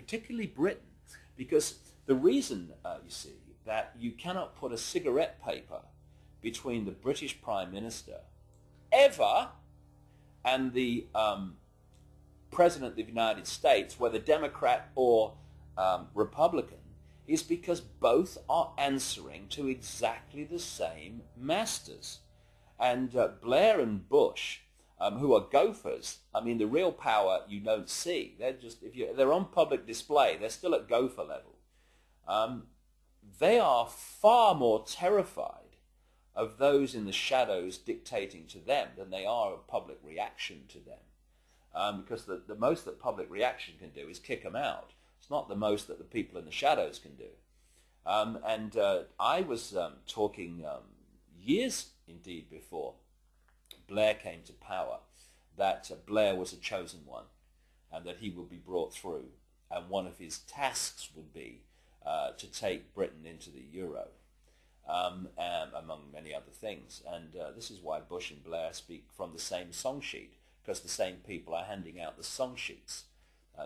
particularly Britain, because the reason, you see, that you cannot put a cigarette paper between the British Prime Minister ever and the President of the United States, whether Democrat or Republican, is because both are answering to exactly the same masters. And Blair and Bush, who are gophers, I mean, the real power you don't see. They're just, they're on public display, they're still at gopher level. They are far more terrified of those in the shadows dictating to them than they are of public reaction to them. Because the most that public reaction can do is kick them out. It's not the most that the people in the shadows can do. I was talking years indeed before Blair came to power that Blair was a chosen one and that he would be brought through, and one of his tasks would be to take Britain into the euro, among many other things. And this is why Bush and Blair speak from the same song sheet, because the same people are handing out the song sheets.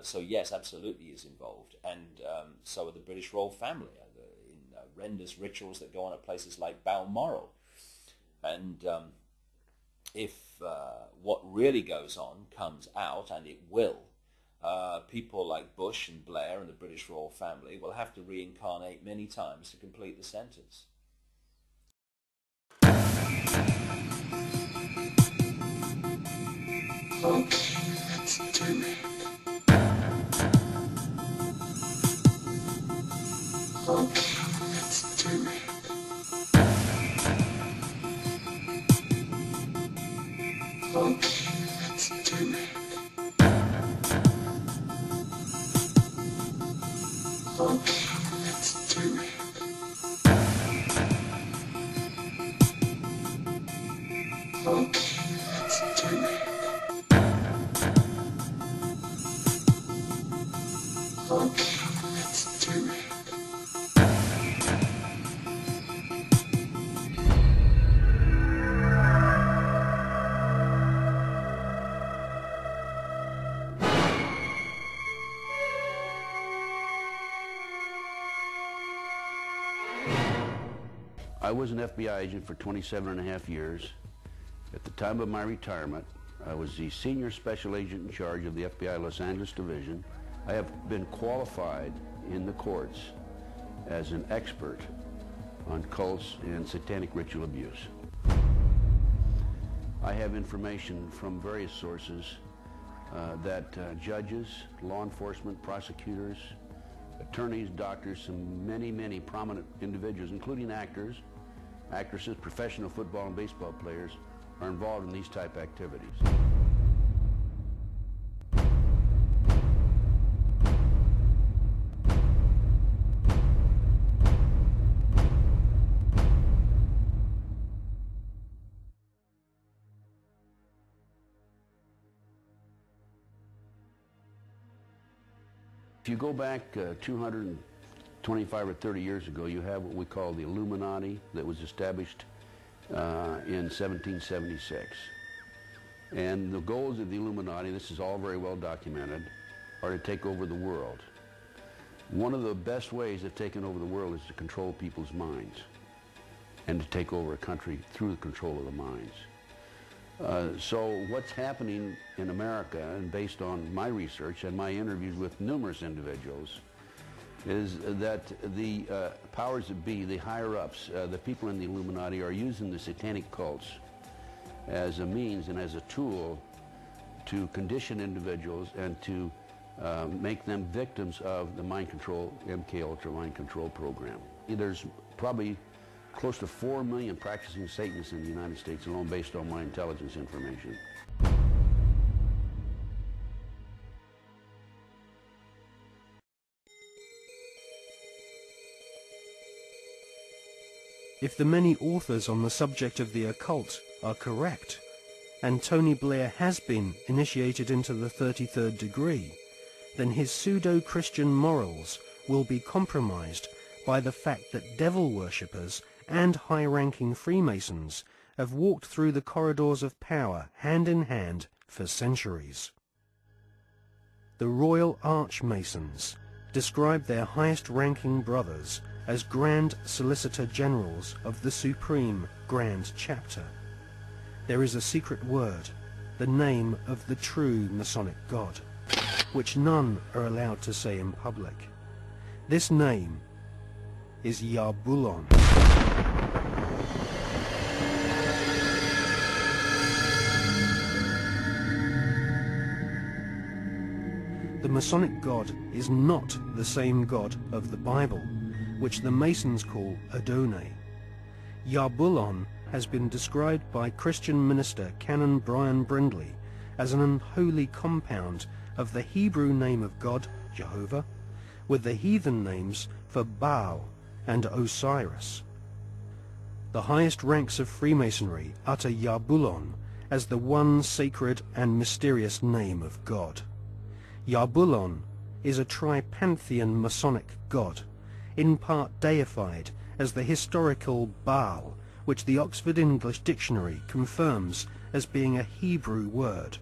So yes, absolutely is involved, and so are the British royal family in horrendous rituals that go on at places like Balmoral. And if what really goes on comes out, and it will, people like Bush and Blair and the British royal family will have to reincarnate many times to complete the sentence. Okay, let's do it. Okay, let's do it. Okay, let's do it. Okay, let's do it. Okay, let's do it. Okay, let's do it. I was an FBI agent for 27.5 years. At the time of my retirement, I was the senior special agent in charge of the FBI Los Angeles Division. I have been qualified in the courts as an expert on cults and satanic ritual abuse. I have information from various sources that judges, law enforcement, prosecutors, attorneys, doctors, and many prominent individuals, including actors, actresses, professional football and baseball players, are involved in these type activities. If you go back 225 or 30 years ago, you have what we call the Illuminati that was established in 1776. And the goals of the Illuminati, this is all very well documented, are to take over the world. One of the best ways of taking over the world is to control people's minds and to take over a country through the control of the minds. So what's happening in America, and based on my research and my interviews with numerous individuals, is that the powers that be, the higher-ups, the people in the Illuminati, are using the satanic cults as a means and as a tool to condition individuals and to make them victims of the mind control, MK Ultra mind control program. There's probably close to 4 million practicing Satanists in the United States alone, based on my intelligence information. If the many authors on the subject of the occult are correct, and Tony Blair has been initiated into the 33rd degree, then his pseudo-Christian morals will be compromised by the fact that devil worshippers and high-ranking Freemasons have walked through the corridors of power hand in hand for centuries. The Royal Archmasons, describe their highest-ranking brothers as Grand Solicitor Generals of the Supreme Grand Chapter. There is a secret word, the name of the true Masonic God, which none are allowed to say in public. This name is Yarbulon. The Masonic God is not the same God of the Bible, which the Masons call Adonai. Yarbulon has been described by Christian minister Canon Brian Brindley as an unholy compound of the Hebrew name of God, Jehovah, with the heathen names for Baal and Osiris. The highest ranks of Freemasonry utter Yarbulon as the one sacred and mysterious name of God. Yarbulon is a tripantheon Masonic god, in part deified as the historical Baal, which the Oxford English Dictionary confirms as being a Hebrew word.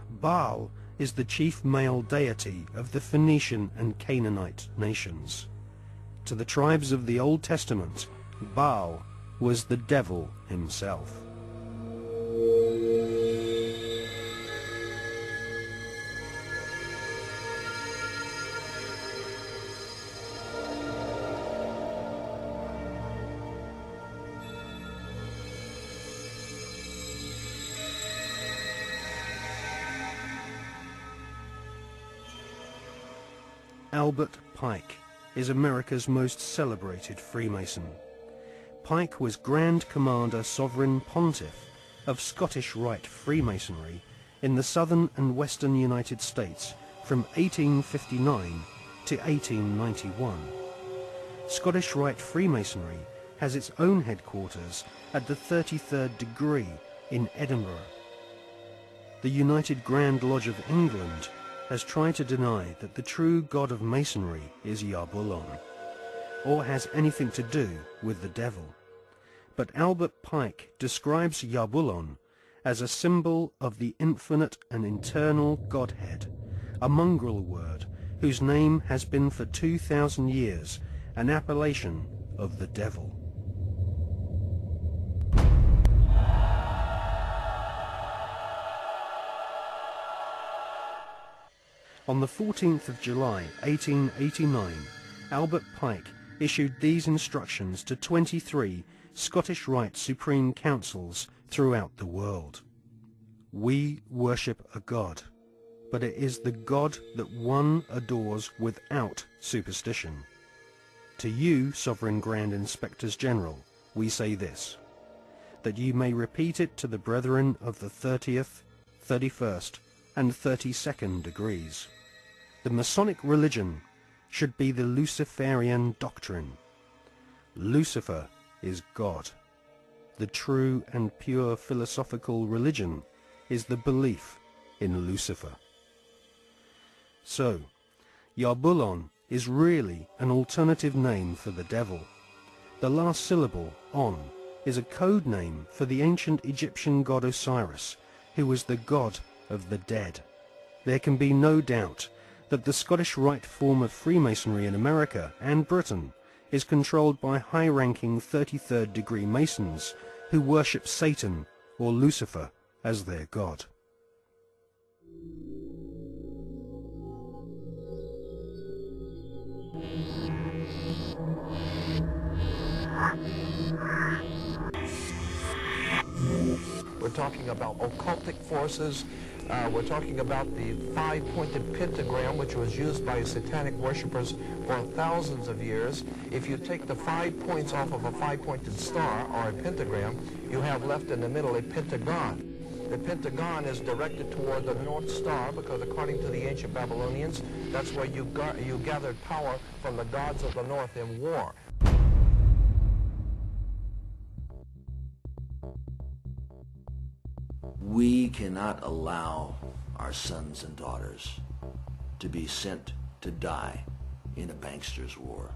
Baal is the chief male deity of the Phoenician and Canaanite nations. To the tribes of the Old Testament, Baal was the devil himself. Albert Pike is America's most celebrated Freemason. Pike was Grand Commander Sovereign Pontiff of Scottish Rite Freemasonry in the southern and western United States from 1859 to 1891. Scottish Rite Freemasonry has its own headquarters at the 33rd degree in Edinburgh. The United Grand Lodge of England has tried to deny that the true god of Masonry is Yarbulon, or has anything to do with the devil. But Albert Pike describes Yarbulon as a symbol of the infinite and eternal Godhead, a mongrel word whose name has been for 2,000 years an appellation of the devil. On the 14th of July 1889, Albert Pike issued these instructions to 23 Scottish Rite Supreme Councils throughout the world. We worship a God, but it is the God that one adores without superstition. To you, Sovereign Grand Inspectors General, we say this, that you may repeat it to the brethren of the 30th, 31st, and 32nd degrees. The Masonic religion should be the Luciferian doctrine. Lucifer is God. The true and pure philosophical religion is the belief in Lucifer. So, Yarbulon is really an alternative name for the devil. The last syllable, on, is a code name for the ancient Egyptian god Osiris, who was the god of the dead. There can be no doubt that the Scottish Rite form of Freemasonry in America and Britain is controlled by high-ranking 33rd degree Masons who worship Satan or Lucifer as their god. We're talking about occultic forces. We're talking about the five-pointed pentagram, which was used by satanic worshippers for thousands of years. If you take the 5 points off of a five-pointed star, or a pentagram, you have left in the middle a pentagon. The pentagon is directed toward the North Star because, according to the ancient Babylonians, that's where you gathered power from the gods of the North in war. We cannot allow our sons and daughters to be sent to die in a bankster's war.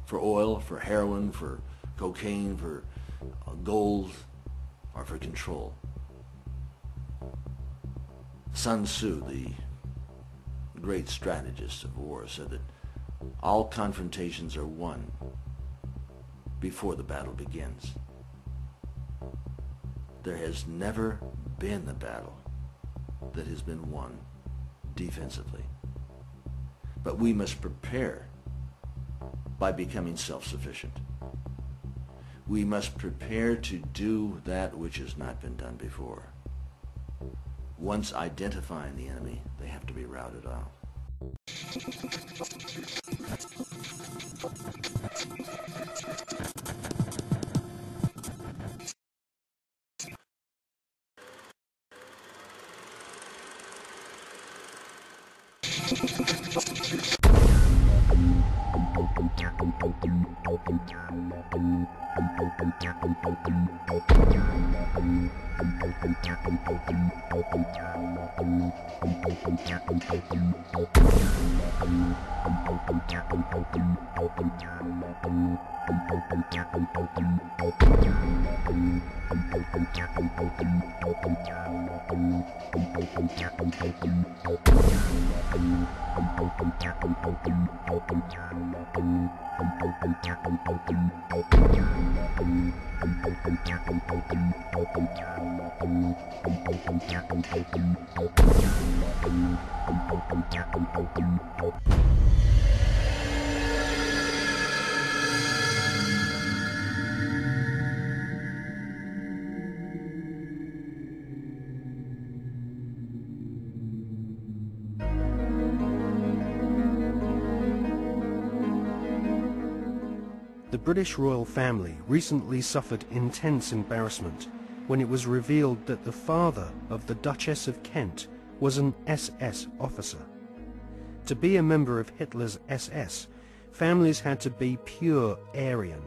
For oil, for heroin, for cocaine, for gold, or for control. Sun Tzu, great strategists of war, said that all confrontations are won before the battle begins. There has never been a battle that has been won defensively. But we must prepare by becoming self-sufficient. We must prepare to do that which has not been done before. Once identifying the enemy, they have to be routed out. The British royal family recently suffered intense embarrassment when it was revealed that the father of the Duchess of Kent was an SS officer. To be a member of Hitler's SS, families had to be pure Aryan,